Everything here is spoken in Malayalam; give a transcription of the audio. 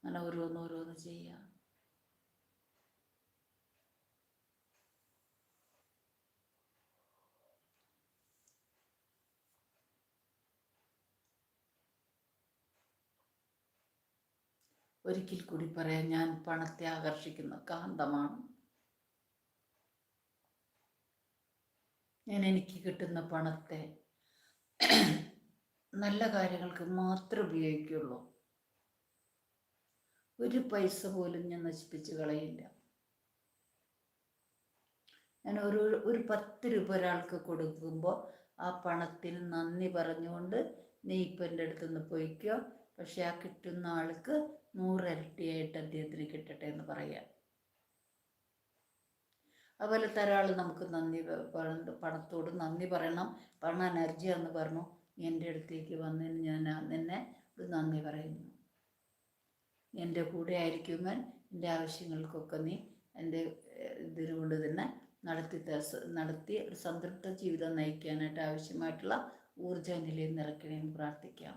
അങ്ങനെ ഓരോന്നോരോന്ന് ചെയ്യുക. ഒരിക്കൽ കൂടി പറയാം, ഞാൻ പണത്തെ ആകർഷിക്കുന്ന കാന്തമാണ്. ഞാൻ എനിക്ക് കിട്ടുന്ന പണത്തെ നല്ല കാര്യങ്ങൾക്ക് മാത്രമേ ഉപയോഗിക്കുള്ളൂ. ഒരു പൈസ പോലും ഞാൻ നശിപ്പിച്ച് കളയില്ല. ഞാൻ ഒരു 10 രൂപ ഒരാൾക്ക് കൊടുക്കുമ്പോൾ ആ പണത്തിന് നന്ദി പറഞ്ഞുകൊണ്ട് നീ ഇപ്പം എൻ്റെ അടുത്ത് നിന്ന് പോയിക്കോ, പക്ഷെ ആ കിട്ടുന്ന ആൾക്ക് 100 ഇരട്ടിയായിട്ട് അദ്ദേഹത്തിന് കിട്ടട്ടെ എന്ന് പറയാം. അതുപോലെ ഒരാൾ നമുക്ക് പണത്തോട് നന്ദി പറയണം. പണം എനർജിയാന്ന് പറഞ്ഞു, നീ എൻ്റെ അടുത്തേക്ക് വന്നതിന് ഞാൻ നിന്നെ ഒരു നന്ദി പറയുന്നു. എൻ്റെ കൂടെ ആയിരിക്കുമ്പോൾ എൻ്റെ ആവശ്യങ്ങൾക്കൊക്കെ നീ എൻ്റെ ഇതിനുകൊണ്ട് തന്നെ നടത്തി ഒരു സംതൃപ്ത ജീവിതം നയിക്കാനായിട്ട് ആവശ്യമായിട്ടുള്ള ഊർജ്ജം എന്നിലേക്ക് നിറയ്ക്കണമെന്ന് പ്രാർത്ഥിക്കാം.